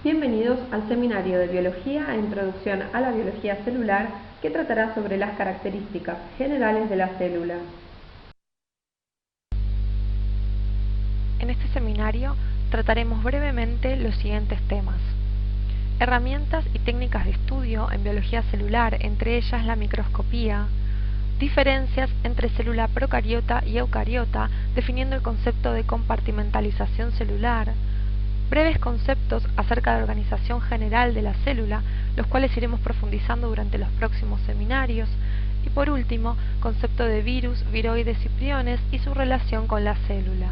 Bienvenidos al seminario de Biología e Introducción a la Biología Celular que tratará sobre las características generales de la célula. En este seminario trataremos brevemente los siguientes temas: herramientas y técnicas de estudio en biología celular, entre ellas la microscopía; diferencias entre célula procariota y eucariota, definiendo el concepto de compartimentalización celular; breves conceptos acerca de organización general de la célula, los cuales iremos profundizando durante los próximos seminarios; y por último, concepto de virus, viroides y priones y su relación con la célula.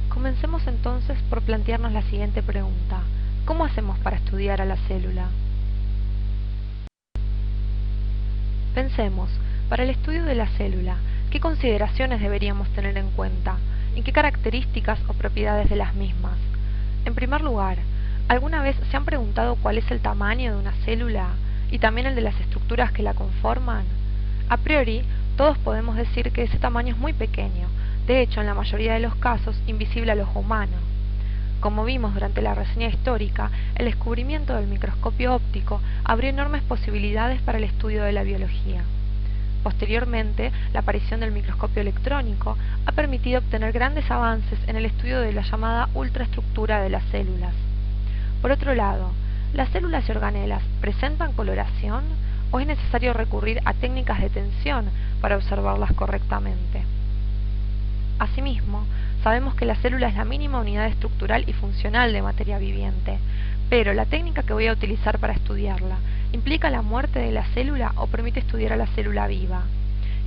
Comencemos entonces por plantearnos la siguiente pregunta: ¿cómo hacemos para estudiar a la célula? Pensemos, para el estudio de la célula, ¿qué consideraciones deberíamos tener en cuenta? ¿Y qué características o propiedades de las mismas? En primer lugar, ¿alguna vez se han preguntado cuál es el tamaño de una célula y también el de las estructuras que la conforman? A priori, todos podemos decir que ese tamaño es muy pequeño, de hecho, en la mayoría de los casos, invisible al ojo humano. Como vimos durante la reseña histórica, el descubrimiento del microscopio óptico abrió enormes posibilidades para el estudio de la biología. Posteriormente, la aparición del microscopio electrónico ha permitido obtener grandes avances en el estudio de la llamada ultraestructura de las células. Por otro lado, ¿las células y organelas presentan coloración o es necesario recurrir a técnicas de tensión para observarlas correctamente? Asimismo, sabemos que la célula es la mínima unidad estructural y funcional de materia viviente, pero la técnica que voy a utilizar para estudiarla, ¿implica la muerte de la célula o permite estudiar a la célula viva?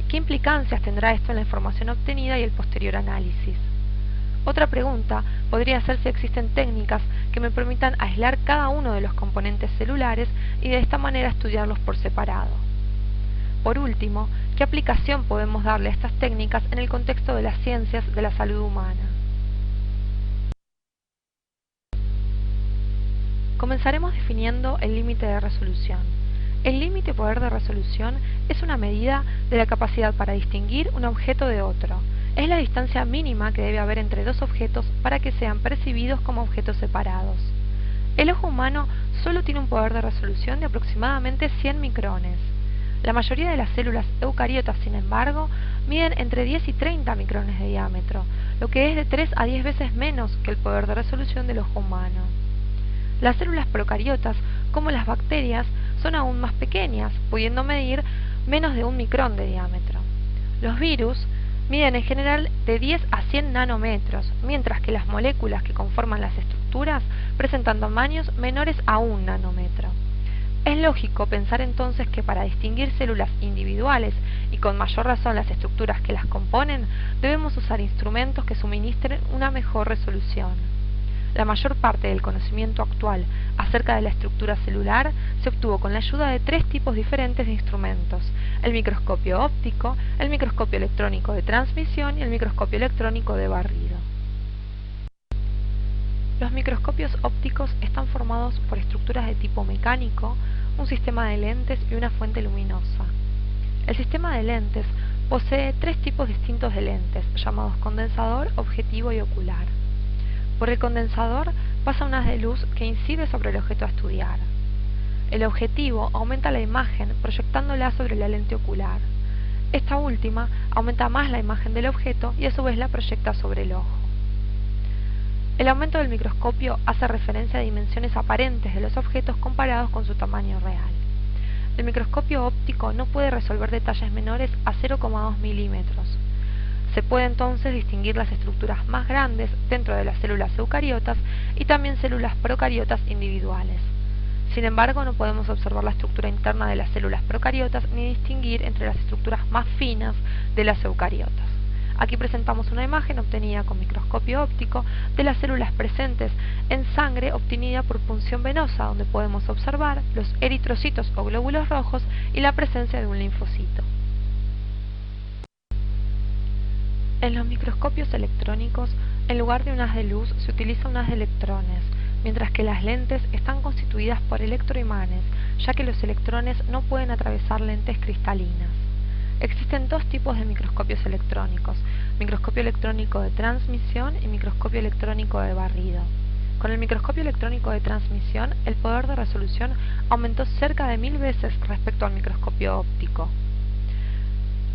¿Qué implicancias tendrá esto en la información obtenida y el posterior análisis? Otra pregunta podría ser si existen técnicas que me permitan aislar cada uno de los componentes celulares y de esta manera estudiarlos por separado. Por último, ¿qué aplicación podemos darle a estas técnicas en el contexto de las ciencias de la salud humana? Comenzaremos definiendo el límite de resolución. El límite poder de resolución es una medida de la capacidad para distinguir un objeto de otro. Es la distancia mínima que debe haber entre dos objetos para que sean percibidos como objetos separados. El ojo humano solo tiene un poder de resolución de aproximadamente 100 micrones. La mayoría de las células eucariotas, sin embargo, miden entre 10 y 30 micrones de diámetro, lo que es de 3 a 10 veces menos que el poder de resolución del ojo humano. Las células procariotas, como las bacterias, son aún más pequeñas, pudiendo medir menos de 1 micrón de diámetro. Los virus miden en general de 10 a 100 nanómetros, mientras que las moléculas que conforman las estructuras presentan tamaños menores a 1 nanómetro. Es lógico pensar entonces que para distinguir células individuales y con mayor razón las estructuras que las componen, debemos usar instrumentos que suministren una mejor resolución. La mayor parte del conocimiento actual acerca de la estructura celular se obtuvo con la ayuda de 3 tipos diferentes de instrumentos: el microscopio óptico, el microscopio electrónico de transmisión y el microscopio electrónico de barrido. Los microscopios ópticos están formados por estructuras de tipo mecánico, un sistema de lentes y una fuente luminosa. El sistema de lentes posee 3 tipos distintos de lentes, llamados condensador, objetivo y ocular. Por el condensador pasa un haz de luz que incide sobre el objeto a estudiar. El objetivo aumenta la imagen proyectándola sobre la lente ocular. Esta última aumenta más la imagen del objeto y a su vez la proyecta sobre el ojo. El aumento del microscopio hace referencia a dimensiones aparentes de los objetos comparados con su tamaño real. El microscopio óptico no puede resolver detalles menores a 0,2 milímetros. Se puede entonces distinguir las estructuras más grandes dentro de las células eucariotas y también células procariotas individuales. Sin embargo, no podemos observar la estructura interna de las células procariotas ni distinguir entre las estructuras más finas de las eucariotas. Aquí presentamos una imagen obtenida con microscopio óptico de las células presentes en sangre obtenida por punción venosa, donde podemos observar los eritrocitos o glóbulos rojos y la presencia de un linfocito. En los microscopios electrónicos, en lugar de un haz de luz, se utiliza un haz de electrones, mientras que las lentes están constituidas por electroimanes, ya que los electrones no pueden atravesar lentes cristalinas. Existen dos tipos de microscopios electrónicos: microscopio electrónico de transmisión y microscopio electrónico de barrido. Con el microscopio electrónico de transmisión, el poder de resolución aumentó cerca de 1000 veces respecto al microscopio óptico.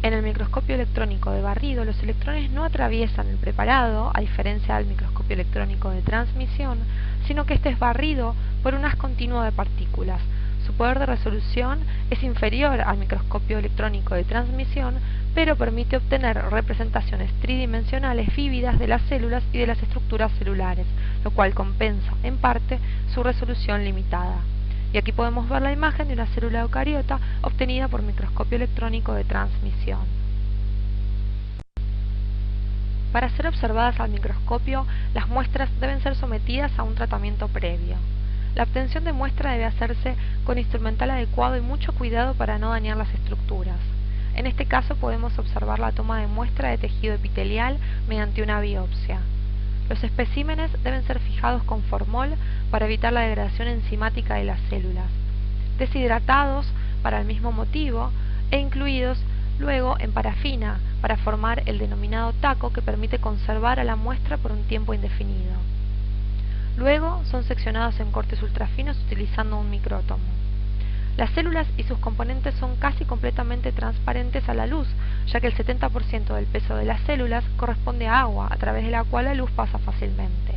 En el microscopio electrónico de barrido, los electrones no atraviesan el preparado, a diferencia del microscopio electrónico de transmisión, sino que este es barrido por un haz continuo de partículas. Su poder de resolución es inferior al microscopio electrónico de transmisión, pero permite obtener representaciones tridimensionales vívidas de las células y de las estructuras celulares, lo cual compensa, en parte, su resolución limitada. Y aquí podemos ver la imagen de una célula eucariota obtenida por microscopio electrónico de transmisión. Para ser observadas al microscopio, las muestras deben ser sometidas a un tratamiento previo. La obtención de muestra debe hacerse con instrumental adecuado y mucho cuidado para no dañar las estructuras. En este caso podemos observar la toma de muestra de tejido epitelial mediante una biopsia. Los especímenes deben ser fijados con formol para evitar la degradación enzimática de las células, deshidratados para el mismo motivo e incluidos luego en parafina para formar el denominado taco, que permite conservar a la muestra por un tiempo indefinido. Luego son seccionados en cortes ultrafinos utilizando un micrótomo. Las células y sus componentes son casi completamente transparentes a la luz, ya que el 70% del peso de las células corresponde a agua, a través de la cual la luz pasa fácilmente.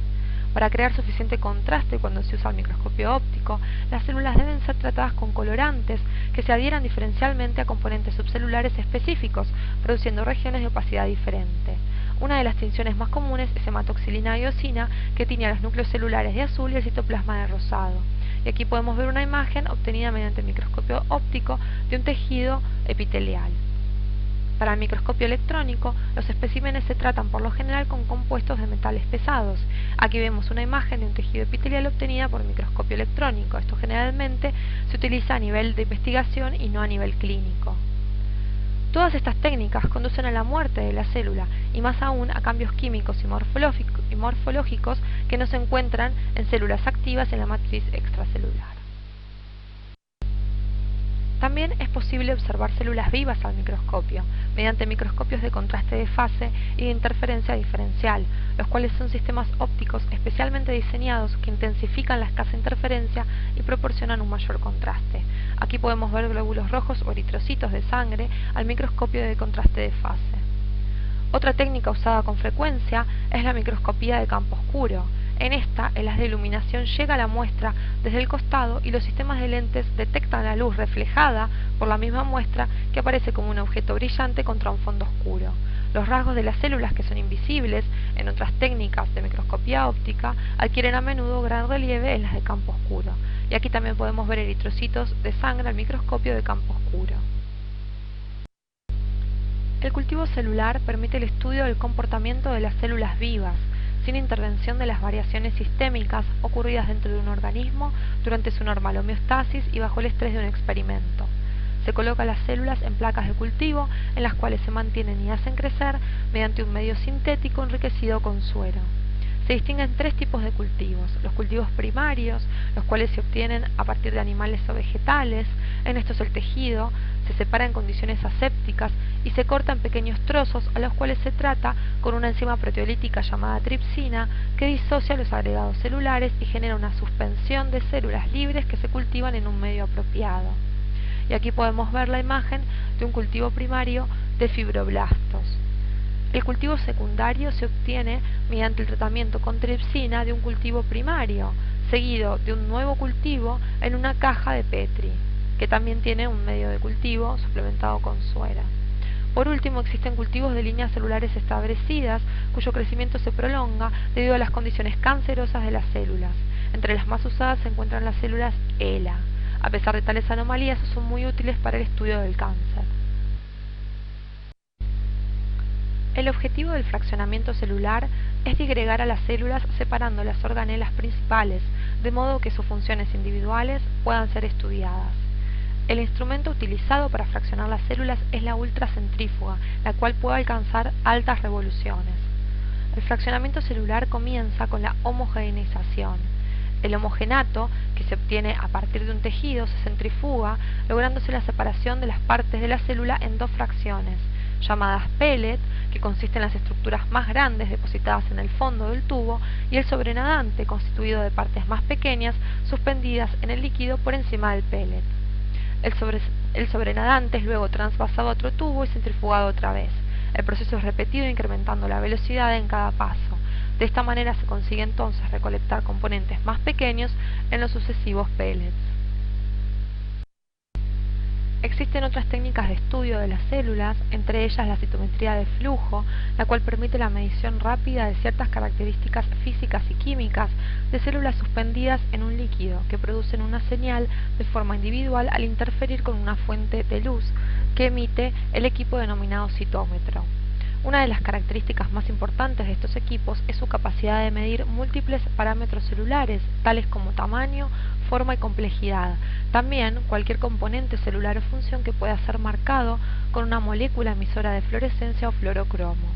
Para crear suficiente contraste cuando se usa el microscopio óptico, las células deben ser tratadas con colorantes que se adhieran diferencialmente a componentes subcelulares específicos, produciendo regiones de opacidad diferente. Una de las tinciones más comunes es hematoxilina iosina, que tiñe a los núcleos celulares de azul y el citoplasma de rosado. Y aquí podemos ver una imagen obtenida mediante el microscopio óptico de un tejido epitelial. Para el microscopio electrónico, los especímenes se tratan por lo general con compuestos de metales pesados. Aquí vemos una imagen de un tejido epitelial obtenida por microscopio electrónico. Esto generalmente se utiliza a nivel de investigación y no a nivel clínico. Todas estas técnicas conducen a la muerte de la célula y más aún a cambios químicos y morfológicos que no se encuentran en células activas en la matriz extracelular. También es posible observar células vivas al microscopio, mediante microscopios de contraste de fase y de interferencia diferencial, los cuales son sistemas ópticos especialmente diseñados que intensifican la escasa interferencia y proporcionan un mayor contraste. Aquí podemos ver glóbulos rojos o eritrocitos de sangre al microscopio de contraste de fase. Otra técnica usada con frecuencia es la microscopía de campo oscuro. En esta, el haz de iluminación llega a la muestra desde el costado y los sistemas de lentes detectan la luz reflejada por la misma muestra, que aparece como un objeto brillante contra un fondo oscuro. Los rasgos de las células, que son invisibles en otras técnicas de microscopía óptica, adquieren a menudo gran relieve en las de campo oscuro. Y aquí también podemos ver eritrocitos de sangre al microscopio de campo oscuro. El cultivo celular permite el estudio del comportamiento de las células vivas, sin intervención de las variaciones sistémicas ocurridas dentro de un organismo durante su normal homeostasis y bajo el estrés de un experimento. Se coloca las células en placas de cultivo, en las cuales se mantienen y hacen crecer mediante un medio sintético enriquecido con suero. Se distinguen tres tipos de cultivos: los cultivos primarios, los cuales se obtienen a partir de animales o vegetales. En estos el tejido se separa en condiciones asépticas y se corta en pequeños trozos, a los cuales se trata con una enzima proteolítica llamada tripsina, que disocia los agregados celulares y genera una suspensión de células libres que se cultivan en un medio apropiado. Y aquí podemos ver la imagen de un cultivo primario de fibroblastos. El cultivo secundario se obtiene mediante el tratamiento con tripsina de un cultivo primario, seguido de un nuevo cultivo en una caja de Petri, que también tiene un medio de cultivo suplementado con suero. Por último, existen cultivos de líneas celulares establecidas, cuyo crecimiento se prolonga debido a las condiciones cancerosas de las células. Entre las más usadas se encuentran las células HeLa. A pesar de tales anomalías, son muy útiles para el estudio del cáncer. El objetivo del fraccionamiento celular es digregar a las células separando las organelas principales, de modo que sus funciones individuales puedan ser estudiadas. El instrumento utilizado para fraccionar las células es la ultracentrífuga, la cual puede alcanzar altas revoluciones. El fraccionamiento celular comienza con la homogeneización. El homogenato, que se obtiene a partir de un tejido, se centrifuga, lográndose la separación de las partes de la célula en dos fracciones, llamadas pellet, que consiste en las estructuras más grandes depositadas en el fondo del tubo, y el sobrenadante, constituido de partes más pequeñas suspendidas en el líquido por encima del pellet. El sobrenadante es luego transvasado a otro tubo y centrifugado otra vez. El proceso es repetido incrementando la velocidad en cada paso. De esta manera se consigue entonces recolectar componentes más pequeños en los sucesivos pellets. Existen otras técnicas de estudio de las células, entre ellas la citometría de flujo, la cual permite la medición rápida de ciertas características físicas y químicas de células suspendidas en un líquido, que producen una señal de forma individual al interferir con una fuente de luz que emite el equipo denominado citómetro. Una de las características más importantes de estos equipos es su capacidad de medir múltiples parámetros celulares, tales como tamaño, forma y complejidad. También cualquier componente celular o función que pueda ser marcado con una molécula emisora de fluorescencia o fluorocromo.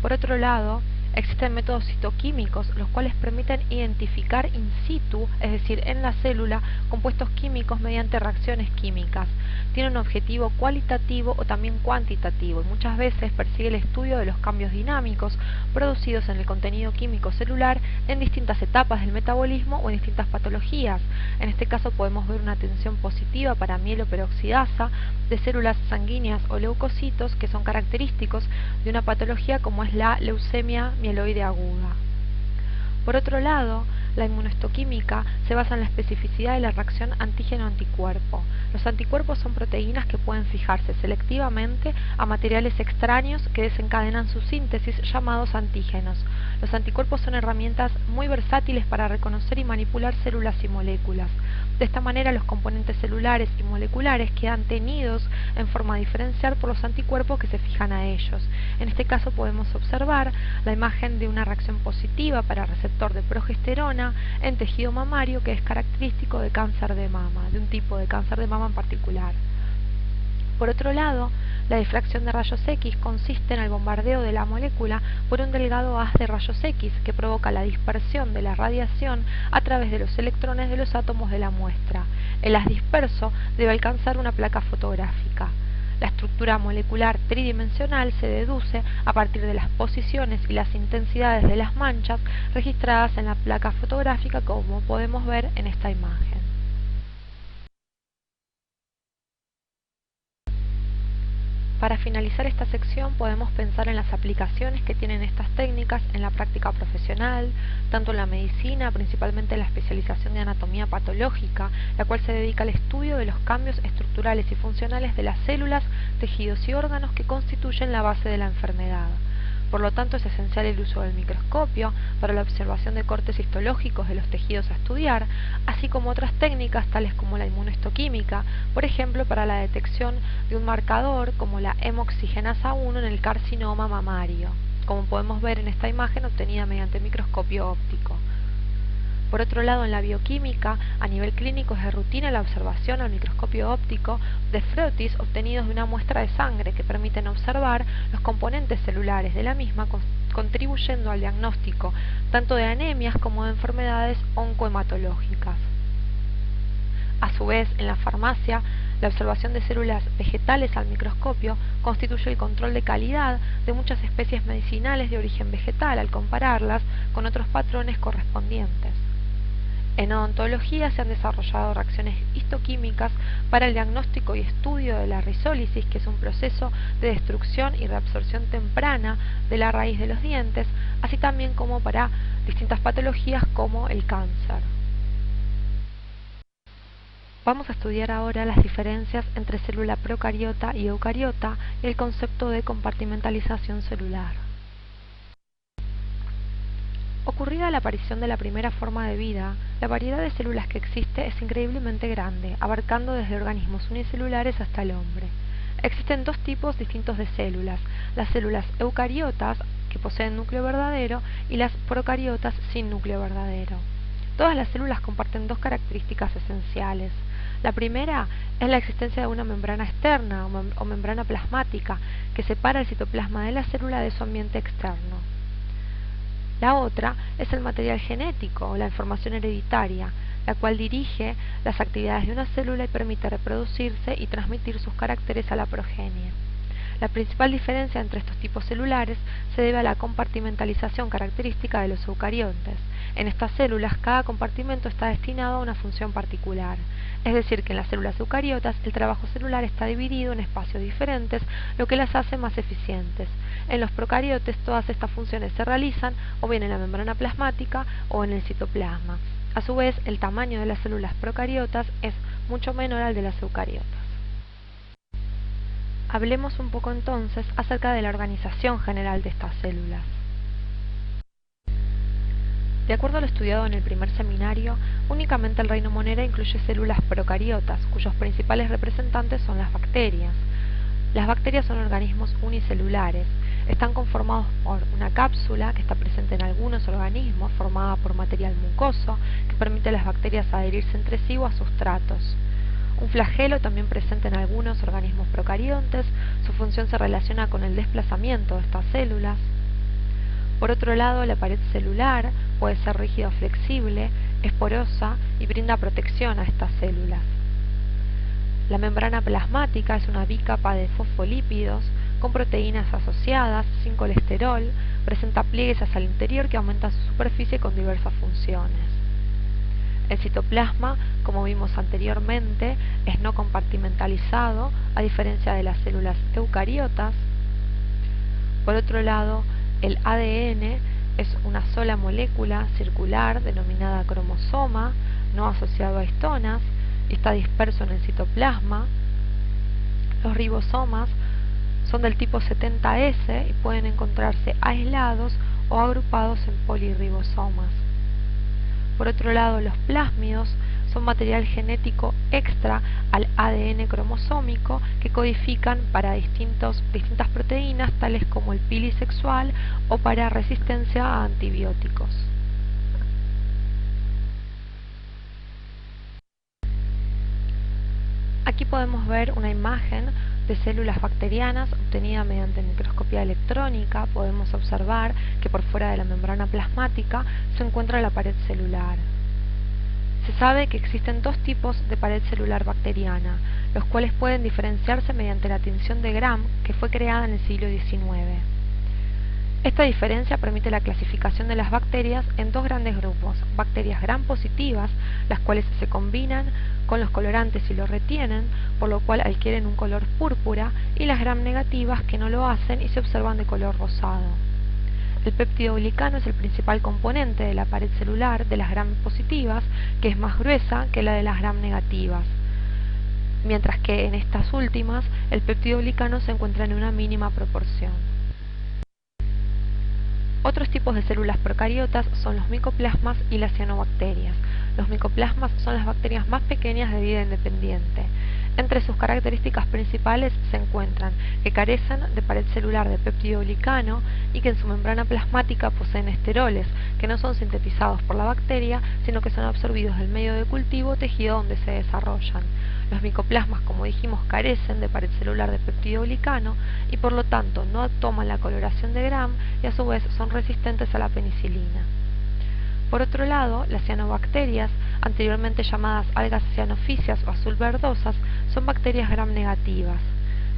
Por otro lado, existen métodos citoquímicos, los cuales permiten identificar in situ, es decir, en la célula, compuestos químicos mediante reacciones químicas. Tiene un objetivo cualitativo o también cuantitativo y muchas veces persigue el estudio de los cambios dinámicos producidos en el contenido químico celular en distintas etapas del metabolismo o en distintas patologías. En este caso podemos ver una tensión positiva para mieloperoxidasa de células sanguíneas o leucocitos, que son característicos de una patología como es la leucemia mieloide aguda. Por otro lado, la inmunohistoquímica se basa en la especificidad de la reacción antígeno-anticuerpo. Los anticuerpos son proteínas que pueden fijarse selectivamente a materiales extraños que desencadenan su síntesis, llamados antígenos. Los anticuerpos son herramientas muy versátiles para reconocer y manipular células y moléculas. De esta manera, los componentes celulares y moleculares quedan teñidos en forma diferencial por los anticuerpos que se fijan a ellos. En este caso podemos observar la imagen de una reacción positiva para receptor de progesterona en tejido mamario, que es característico de cáncer de mama, de un tipo de cáncer de mama en particular. Por otro lado, la difracción de rayos X consiste en el bombardeo de la molécula por un delgado haz de rayos X que provoca la dispersión de la radiación a través de los electrones de los átomos de la muestra. El haz disperso debe alcanzar una placa fotográfica. La estructura molecular tridimensional se deduce a partir de las posiciones y las intensidades de las manchas registradas en la placa fotográfica, como podemos ver en esta imagen. Para finalizar esta sección podemos pensar en las aplicaciones que tienen estas técnicas en la práctica profesional, tanto en la medicina, principalmente en la especialización de anatomía patológica, la cual se dedica al estudio de los cambios estructurales y funcionales de las células, tejidos y órganos que constituyen la base de la enfermedad. Por lo tanto, es esencial el uso del microscopio para la observación de cortes histológicos de los tejidos a estudiar, así como otras técnicas tales como la inmunohistoquímica, por ejemplo para la detección de un marcador como la hemoxigenasa 1 en el carcinoma mamario, como podemos ver en esta imagen obtenida mediante microscopio óptico. Por otro lado, en la bioquímica, a nivel clínico es de rutina la observación al microscopio óptico de frotis obtenidos de una muestra de sangre que permiten observar los componentes celulares de la misma, contribuyendo al diagnóstico tanto de anemias como de enfermedades oncohematológicas. A su vez, en la farmacia, la observación de células vegetales al microscopio constituye el control de calidad de muchas especies medicinales de origen vegetal al compararlas con otros patrones correspondientes. En odontología se han desarrollado reacciones histoquímicas para el diagnóstico y estudio de la rizólisis, que es un proceso de destrucción y reabsorción temprana de la raíz de los dientes, así también como para distintas patologías como el cáncer. Vamos a estudiar ahora las diferencias entre célula procariota y eucariota y el concepto de compartimentalización celular. Ocurrida la aparición de la primera forma de vida, la variedad de células que existe es increíblemente grande, abarcando desde organismos unicelulares hasta el hombre. Existen dos tipos distintos de células: las células eucariotas, que poseen núcleo verdadero, y las procariotas sin núcleo verdadero. Todas las células comparten dos características esenciales. La primera es la existencia de una membrana externa o membrana plasmática que separa el citoplasma de la célula de su ambiente externo. La otra es el material genético o la información hereditaria, la cual dirige las actividades de una célula y permite reproducirse y transmitir sus caracteres a la progenie. La principal diferencia entre estos tipos celulares se debe a la compartimentalización característica de los eucariotes. En estas células, cada compartimento está destinado a una función particular. Es decir, que en las células eucariotas el trabajo celular está dividido en espacios diferentes, lo que las hace más eficientes. En los procariotes todas estas funciones se realizan o bien en la membrana plasmática o en el citoplasma. A su vez, el tamaño de las células procariotas es mucho menor al de las eucariotas. Hablemos un poco entonces acerca de la organización general de estas células. De acuerdo a lo estudiado en el primer seminario, únicamente el reino Monera incluye células procariotas, cuyos principales representantes son las bacterias. Las bacterias son organismos unicelulares. Están conformados por una cápsula que está presente en algunos organismos, formada por material mucoso, que permite a las bacterias adherirse entre sí o a sustratos. Un flagelo también presente en algunos organismos procariontes. Su función se relaciona con el desplazamiento de estas células. Por otro lado, la pared celular puede ser rígida o flexible, es porosa y brinda protección a estas células. La membrana plasmática es una bicapa de fosfolípidos con proteínas asociadas, sin colesterol, presenta pliegues hacia el interior que aumentan su superficie con diversas funciones. El citoplasma, como vimos anteriormente, es no compartimentalizado, a diferencia de las células eucariotas. Por otro lado, el ADN es una sola molécula circular denominada cromosoma, no asociado a histonas, y está disperso en el citoplasma. Los ribosomas son del tipo 70S y pueden encontrarse aislados o agrupados en polirribosomas. Por otro lado, los plásmidos son material genético extra al ADN cromosómico que codifican para distintas proteínas tales como el pili sexual o para resistencia a antibióticos. Aquí podemos ver una imagen de células bacterianas obtenida mediante microscopía electrónica. Podemos observar que por fuera de la membrana plasmática se encuentra la pared celular. Se sabe que existen dos tipos de pared celular bacteriana, los cuales pueden diferenciarse mediante la tinción de Gram, que fue creada en el siglo XIX. Esta diferencia permite la clasificación de las bacterias en dos grandes grupos: bacterias Gram positivas, las cuales se combinan con los colorantes y los retienen, por lo cual adquieren un color púrpura, y las Gram negativas, que no lo hacen y se observan de color rosado. El peptidoglicano es el principal componente de la pared celular de las Gram positivas, que es más gruesa que la de las Gram negativas, mientras que en estas últimas el peptidoglicano se encuentra en una mínima proporción. Otros tipos de células procariotas son los micoplasmas y las cianobacterias. Los micoplasmas son las bacterias más pequeñas de vida independiente. Entre sus características principales se encuentran que carecen de pared celular de peptidoglicano y que en su membrana plasmática poseen esteroles, que no son sintetizados por la bacteria, sino que son absorbidos del medio de cultivo o tejido donde se desarrollan. Los micoplasmas, como dijimos, carecen de pared celular de peptidoglicano y por lo tanto no toman la coloración de Gram y a su vez son resistentes a la penicilina. Por otro lado, las cianobacterias, anteriormente llamadas algas cianofisias o azul verdosas, son bacterias Gram negativas.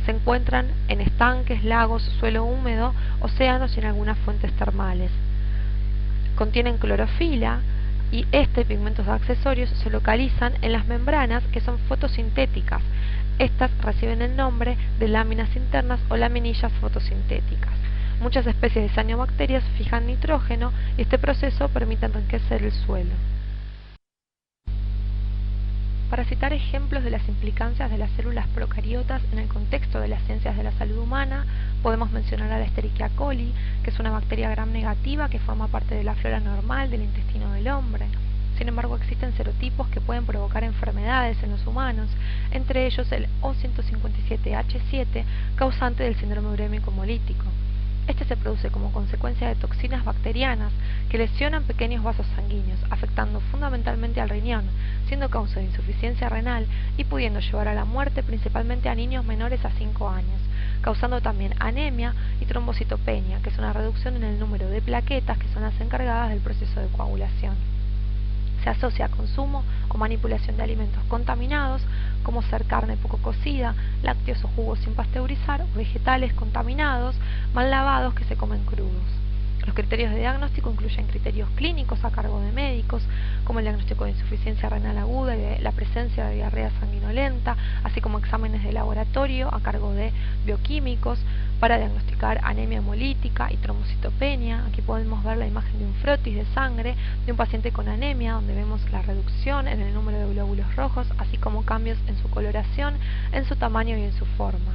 Se encuentran en estanques, lagos, suelo húmedo, océanos y en algunas fuentes termales. Contienen clorofila y pigmentos accesorios se localizan en las membranas, que son fotosintéticas. Estas reciben el nombre de láminas internas o laminillas fotosintéticas. Muchas especies de cianobacterias fijan nitrógeno y este proceso permite enriquecer el suelo. Para citar ejemplos de las implicancias de las células procariotas en el contexto de las ciencias de la salud humana, podemos mencionar a la Escherichia coli, que es una bacteria Gram negativa que forma parte de la flora normal del intestino del hombre. Sin embargo, existen serotipos que pueden provocar enfermedades en los humanos, entre ellos el O157H7, causante del síndrome urémico hemolítico. Este se produce como consecuencia de toxinas bacterianas que lesionan pequeños vasos sanguíneos, afectando fundamentalmente al riñón, siendo causa de insuficiencia renal y pudiendo llevar a la muerte principalmente a niños menores a 5 años. causando también anemia y trombocitopenia, que es una reducción en el número de plaquetas que son las encargadas del proceso de coagulación. Se asocia a consumo o manipulación de alimentos contaminados, como ser carne poco cocida, lácteos o jugos sin pasteurizar, o vegetales contaminados, mal lavados que se comen crudos. Los criterios de diagnóstico incluyen criterios clínicos a cargo de médicos, como el diagnóstico de insuficiencia renal aguda y la presencia de diarrea sanguinolenta, así como exámenes de laboratorio a cargo de bioquímicos para diagnosticar anemia hemolítica y trombocitopenia. Aquí podemos ver la imagen de un frotis de sangre de un paciente con anemia, donde vemos la reducción en el número de glóbulos rojos, así como cambios en su coloración, en su tamaño y en su forma.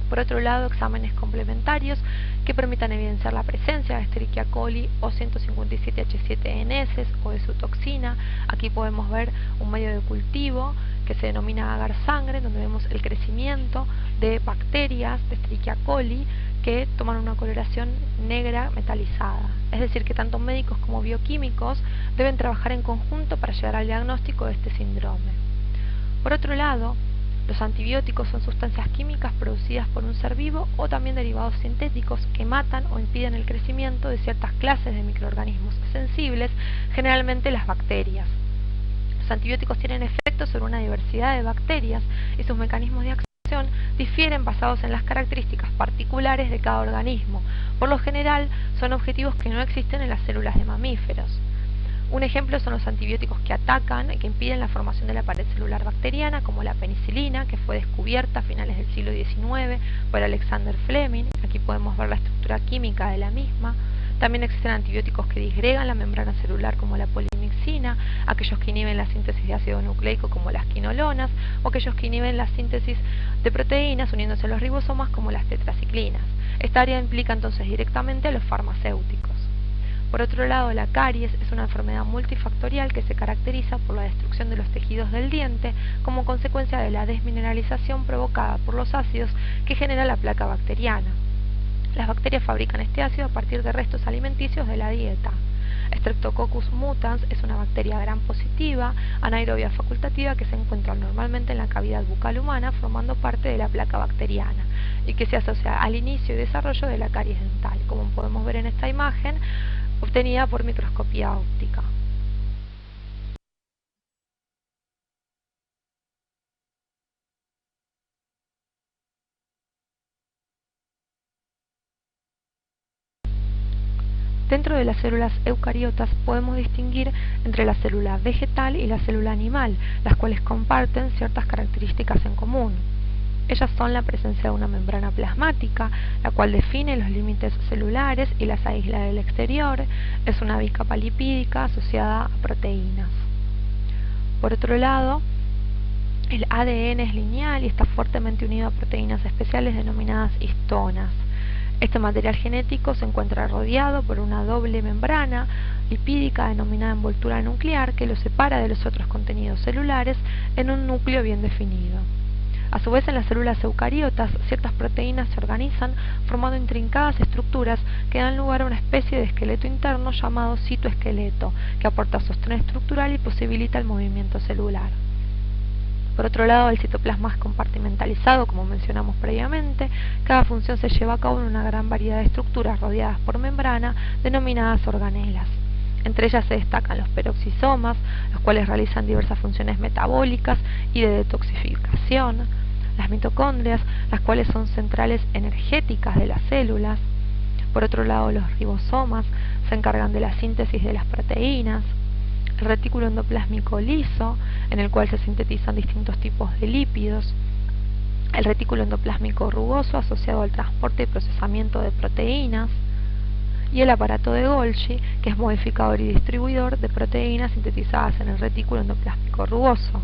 Por otro lado, exámenes complementarios que permitan evidenciar la presencia de Escherichia coli o 157H7N o de su toxina. Aquí podemos ver un medio de cultivo que se denomina agar sangre, donde vemos el crecimiento de bacterias de Escherichia coli que toman una coloración negra metalizada. Es decir, que tanto médicos como bioquímicos deben trabajar en conjunto para llegar al diagnóstico de este síndrome. Por otro lado, los antibióticos son sustancias químicas producidas por un ser vivo o también derivados sintéticos que matan o impiden el crecimiento de ciertas clases de microorganismos sensibles, generalmente las bacterias. Los antibióticos tienen efectos sobre una diversidad de bacterias y sus mecanismos de acción difieren basados en las características particulares de cada organismo. Por lo general, son objetivos que no existen en las células de mamíferos. Un ejemplo son los antibióticos que atacan y que impiden la formación de la pared celular bacteriana, como la penicilina, que fue descubierta a finales del siglo XIX por Alexander Fleming. Aquí podemos ver la estructura química de la misma. También existen antibióticos que disgregan la membrana celular, como la polimixina, aquellos que inhiben la síntesis de ácido nucleico, como las quinolonas, o aquellos que inhiben la síntesis de proteínas uniéndose a los ribosomas, como las tetraciclinas. Esta área implica entonces directamente a los farmacéuticos. Por otro lado, la caries es una enfermedad multifactorial que se caracteriza por la destrucción de los tejidos del diente como consecuencia de la desmineralización provocada por los ácidos que genera la placa bacteriana. Las bacterias fabrican este ácido a partir de restos alimenticios de la dieta. Streptococcus mutans es una bacteria gram positiva, anaerobia facultativa, que se encuentra normalmente en la cavidad bucal humana, formando parte de la placa bacteriana y que se asocia al inicio y desarrollo de la caries dental, como podemos ver en esta imagen, obtenida por microscopía óptica. Dentro de las células eucariotas podemos distinguir entre la célula vegetal y la célula animal, las cuales comparten ciertas características en común. Ellas son la presencia de una membrana plasmática, la cual define los límites celulares y las aísla del exterior. Es una bicapa lipídica asociada a proteínas. Por otro lado, el ADN es lineal y está fuertemente unido a proteínas especiales denominadas histonas. Este material genético se encuentra rodeado por una doble membrana lipídica denominada envoltura nuclear que lo separa de los otros contenidos celulares en un núcleo bien definido. A su vez, en las células eucariotas, ciertas proteínas se organizan formando intrincadas estructuras que dan lugar a una especie de esqueleto interno llamado citoesqueleto, que aporta sostén estructural y posibilita el movimiento celular. Por otro lado, el citoplasma es compartimentalizado, como mencionamos previamente. Cada función se lleva a cabo en una gran variedad de estructuras rodeadas por membrana, denominadas organelas. Entre ellas se destacan los peroxisomas, los cuales realizan diversas funciones metabólicas y de detoxificación, las mitocondrias, las cuales son centrales energéticas de las células. Por otro lado, los ribosomas se encargan de la síntesis de las proteínas, el retículo endoplásmico liso, en el cual se sintetizan distintos tipos de lípidos, el retículo endoplásmico rugoso asociado al transporte y procesamiento de proteínas, y el aparato de Golgi, que es modificador y distribuidor de proteínas sintetizadas en el retículo endoplásmico rugoso.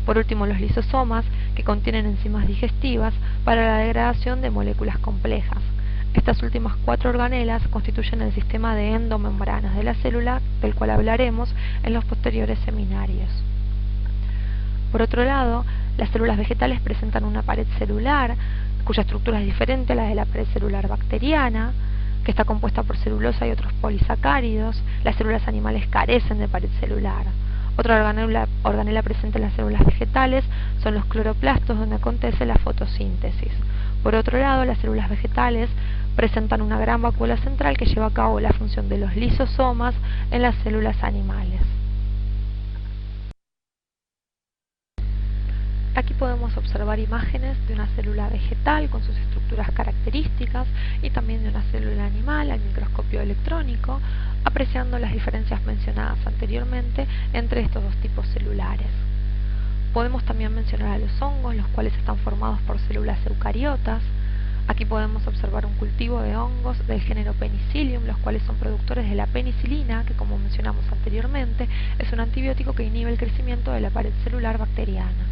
Por último, los lisosomas, que contienen enzimas digestivas para la degradación de moléculas complejas. Estas últimas 4 organelas constituyen el sistema de endomembranas de la célula, del cual hablaremos en los posteriores seminarios. Por otro lado, las células vegetales presentan una pared celular, cuya estructura es diferente a la de la pared celular bacteriana, que está compuesta por celulosa y otros polisacáridos. Las células animales carecen de pared celular. Otra organela presente en las células vegetales son los cloroplastos, donde acontece la fotosíntesis. Por otro lado, las células vegetales presentan una gran vacuola central que lleva a cabo la función de los lisosomas en las células animales. Aquí podemos observar imágenes de una célula vegetal con sus estructuras características y también de una célula animal al microscopio electrónico, apreciando las diferencias mencionadas anteriormente entre estos dos tipos celulares. Podemos también mencionar a los hongos, los cuales están formados por células eucariotas. Aquí podemos observar un cultivo de hongos del género Penicillium, los cuales son productores de la penicilina, que como mencionamos anteriormente, es un antibiótico que inhibe el crecimiento de la pared celular bacteriana.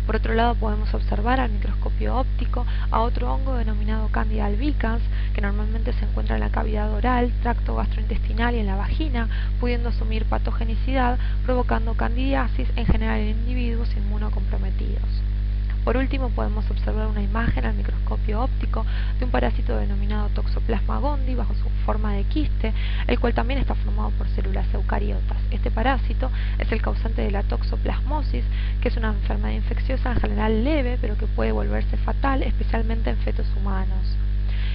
Por otro lado, podemos observar al microscopio óptico a otro hongo denominado Candida albicans, que normalmente se encuentra en la cavidad oral, tracto gastrointestinal y en la vagina, pudiendo asumir patogenicidad, provocando candidiasis, en general en individuos inmunocomprometidos. Por último, podemos observar una imagen al microscopio óptico de un parásito denominado Toxoplasma gondii bajo su forma de quiste, el cual también está formado por células eucariotas. Este parásito es el causante de la toxoplasmosis, que es una enfermedad infecciosa en general leve, pero que puede volverse fatal, especialmente en fetos humanos.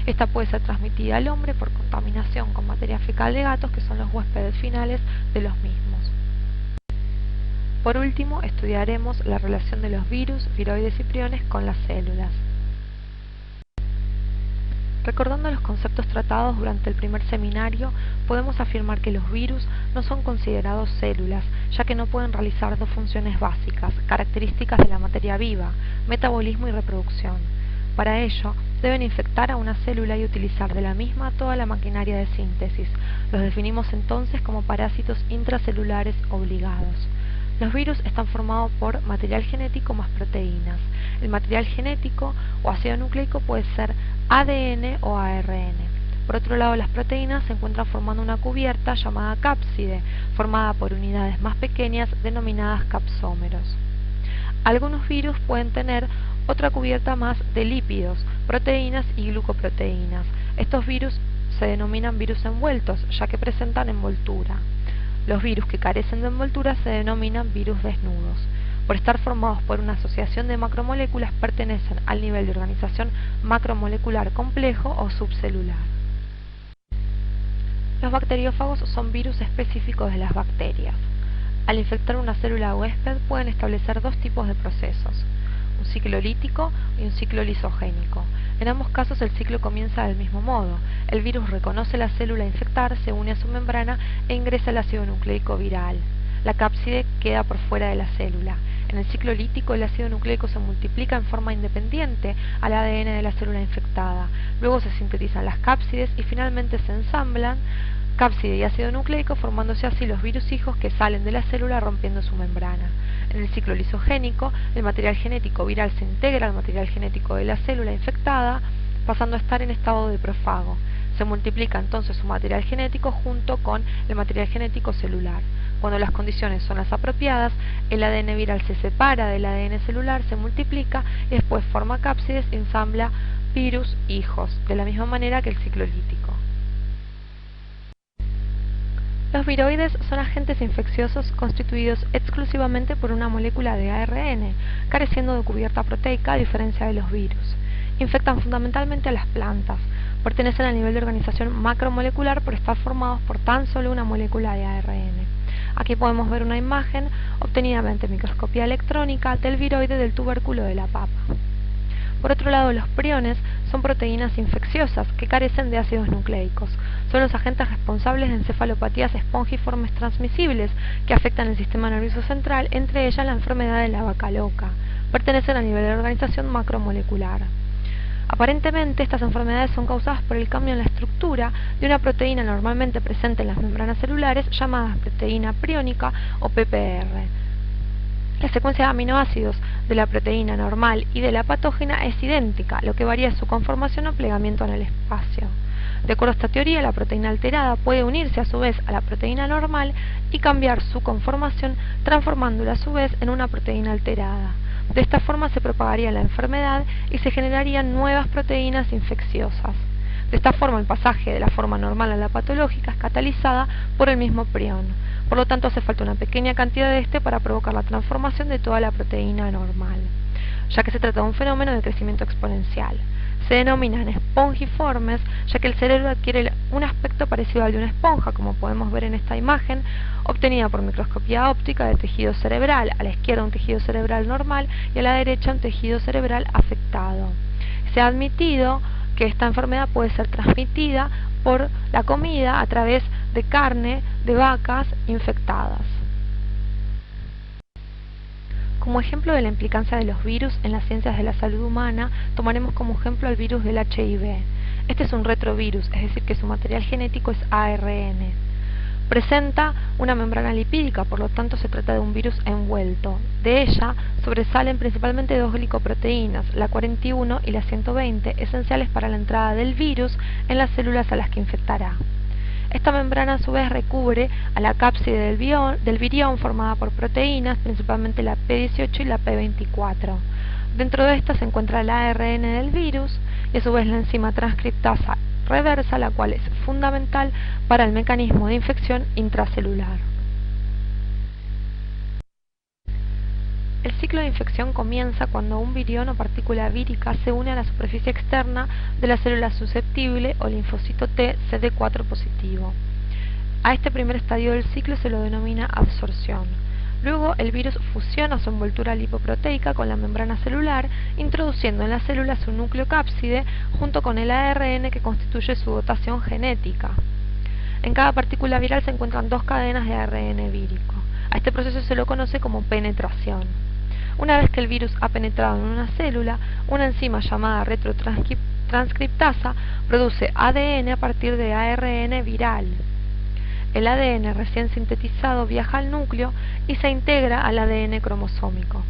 Esta puede ser transmitida al hombre por contaminación con materia fecal de gatos, que son los huéspedes finales de los mismos. Por último, estudiaremos la relación de los virus, viroides y priones con las células. Recordando los conceptos tratados durante el primer seminario, podemos afirmar que los virus no son considerados células, ya que no pueden realizar dos funciones básicas, características de la materia viva, metabolismo y reproducción. Para ello, deben infectar a una célula y utilizar de la misma toda la maquinaria de síntesis. Los definimos entonces como parásitos intracelulares obligados. Los virus están formados por material genético más proteínas. El material genético o ácido nucleico puede ser ADN o ARN. Por otro lado, las proteínas se encuentran formando una cubierta llamada cápside, formada por unidades más pequeñas denominadas capsómeros. Algunos virus pueden tener otra cubierta más de lípidos, proteínas y glucoproteínas. Estos virus se denominan virus envueltos, ya que presentan envoltura. Los virus que carecen de envoltura se denominan virus desnudos. Por estar formados por una asociación de macromoléculas, pertenecen al nivel de organización macromolecular complejo o subcelular. Los bacteriófagos son virus específicos de las bacterias. Al infectar una célula huésped pueden establecer dos tipos de procesos, un ciclo lítico y un ciclo lisogénico. En ambos casos el ciclo comienza del mismo modo. El virus reconoce la célula a infectar, se une a su membrana e ingresa el ácido nucleico viral. La cápside queda por fuera de la célula. En el ciclo lítico el ácido nucleico se multiplica en forma independiente al ADN de la célula infectada. Luego se sintetizan las cápsides y finalmente se ensamblan cápside y ácido nucleico, formándose así los virus hijos que salen de la célula rompiendo su membrana. En el ciclo lisogénico, el material genético viral se integra al material genético de la célula infectada, pasando a estar en estado de profago. Se multiplica entonces su material genético junto con el material genético celular. Cuando las condiciones son las apropiadas, el ADN viral se separa del ADN celular, se multiplica y después forma cápsides y ensambla virus hijos, de la misma manera que el ciclo lítico. Los viroides son agentes infecciosos constituidos exclusivamente por una molécula de ARN, careciendo de cubierta proteica a diferencia de los virus. Infectan fundamentalmente a las plantas. Pertenecen al nivel de organización macromolecular por estar formados por tan solo una molécula de ARN. Aquí podemos ver una imagen obtenida mediante microscopía electrónica del viroide del tubérculo de la papa. Por otro lado, los priones son proteínas infecciosas que carecen de ácidos nucleicos. Son los agentes responsables de encefalopatías espongiformes transmisibles que afectan el sistema nervioso central, entre ellas la enfermedad de la vaca loca. Pertenecen al nivel de organización macromolecular. Aparentemente, estas enfermedades son causadas por el cambio en la estructura de una proteína normalmente presente en las membranas celulares llamada proteína priónica o PPR. La secuencia de aminoácidos de la proteína normal y de la patógena es idéntica, lo que varía es su conformación o plegamiento en el espacio. De acuerdo a esta teoría, la proteína alterada puede unirse a su vez a la proteína normal y cambiar su conformación, transformándola a su vez en una proteína alterada. De esta forma se propagaría la enfermedad y se generarían nuevas proteínas infecciosas. De esta forma, el pasaje de la forma normal a la patológica es catalizada por el mismo prión. Por lo tanto, hace falta una pequeña cantidad de este para provocar la transformación de toda la proteína normal. ya que se trata de un fenómeno de crecimiento exponencial. Se denominan espongiformes, ya que el cerebro adquiere un aspecto parecido al de una esponja, como podemos ver en esta imagen, obtenida por microscopía óptica del tejido cerebral. A la izquierda un tejido cerebral normal y a la derecha un tejido cerebral afectado. Se ha admitido que esta enfermedad puede ser transmitida por la comida a través de carne de vacas infectadas. Como ejemplo de la implicancia de los virus en las ciencias de la salud humana, tomaremos como ejemplo el virus del HIV. Este es un retrovirus, es decir, que su material genético es ARN. Presenta una membrana lipídica, por lo tanto se trata de un virus envuelto. De ella sobresalen principalmente dos glicoproteínas, la 41 y la 120, esenciales para la entrada del virus en las células a las que infectará. Esta membrana a su vez recubre a la cápside del virión formada por proteínas, principalmente la P18 y la P24. Dentro de esta se encuentra el ARN del virus y a su vez la enzima transcriptasa reversa, la cual es fundamental para el mecanismo de infección intracelular. El ciclo de infección comienza cuando un virión o partícula vírica se une a la superficie externa de la célula susceptible o linfocito T CD4 positivo. A este primer estadio del ciclo se lo denomina absorción. Luego el virus fusiona su envoltura lipoproteica con la membrana celular, introduciendo en la célula su núcleo cápside junto con el ARN que constituye su dotación genética. En cada partícula viral se encuentran dos cadenas de ARN vírico. A este proceso se lo conoce como penetración. Una vez que el virus ha penetrado en una célula, una enzima llamada retrotranscriptasa produce ADN a partir de ARN viral. El ADN recién sintetizado viaja al núcleo y se integra al ADN cromosómico.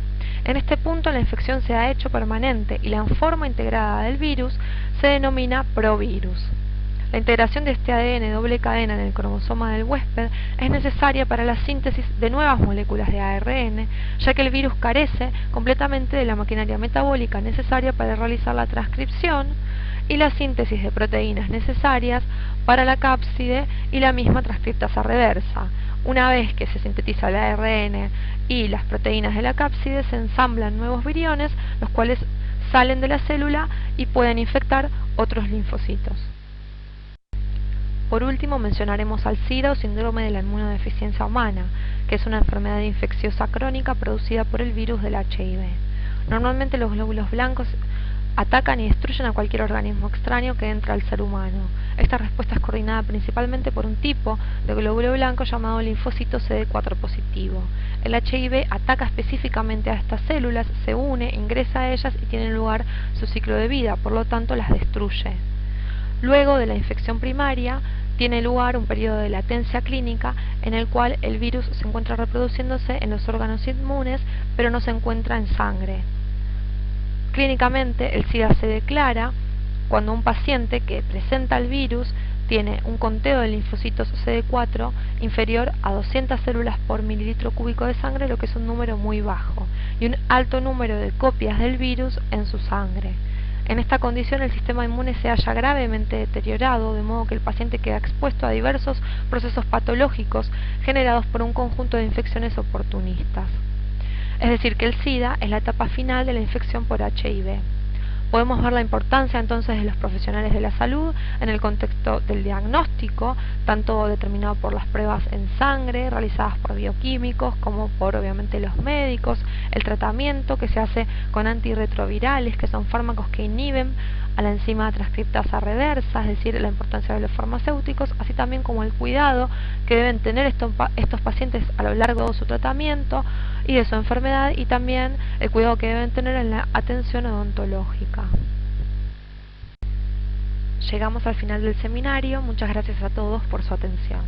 En este punto la infección se ha hecho permanente y la forma integrada del virus se denomina provirus. La integración de este ADN doble cadena en el cromosoma del huésped es necesaria para la síntesis de nuevas moléculas de ARN, ya que el virus carece completamente de la maquinaria metabólica necesaria para realizar la transcripción y la síntesis de proteínas necesarias para la cápside y la misma transcriptasa reversa. Una vez que se sintetiza el ARN y las proteínas de la cápside, se ensamblan nuevos viriones, los cuales salen de la célula y pueden infectar otros linfocitos. Por último, mencionaremos al SIDA o síndrome de la inmunodeficiencia humana, que es una enfermedad infecciosa crónica producida por el virus del HIV. Normalmente los glóbulos blancos atacan y destruyen a cualquier organismo extraño que entra al ser humano. Esta respuesta es coordinada principalmente por un tipo de glóbulo blanco llamado linfocito CD4 positivo. El HIV ataca específicamente a estas células, se une, ingresa a ellas y tiene lugar su ciclo de vida, por lo tanto las destruye. Luego de la infección primaria, tiene lugar un periodo de latencia clínica en el cual el virus se encuentra reproduciéndose en los órganos inmunes, pero no se encuentra en sangre. Clínicamente, el SIDA se declara cuando un paciente que presenta el virus tiene un conteo de linfocitos CD4 inferior a 200 células por mililitro cúbico de sangre, lo que es un número muy bajo, y un alto número de copias del virus en su sangre. En esta condición el sistema inmune se halla gravemente deteriorado, de modo que el paciente queda expuesto a diversos procesos patológicos generados por un conjunto de infecciones oportunistas. Es decir, que el SIDA es la etapa final de la infección por HIV. Podemos ver la importancia entonces de los profesionales de la salud en el contexto del diagnóstico, tanto determinado por las pruebas en sangre realizadas por bioquímicos como por obviamente los médicos, el tratamiento que se hace con antirretrovirales, que son fármacos que inhiben a la enzima transcriptasa reversa, es decir, la importancia de los farmacéuticos, así también como el cuidado que deben tener estos pacientes a lo largo de su tratamiento y de su enfermedad, y también el cuidado que deben tener en la atención odontológica. Llegamos al final del seminario. Muchas gracias a todos por su atención.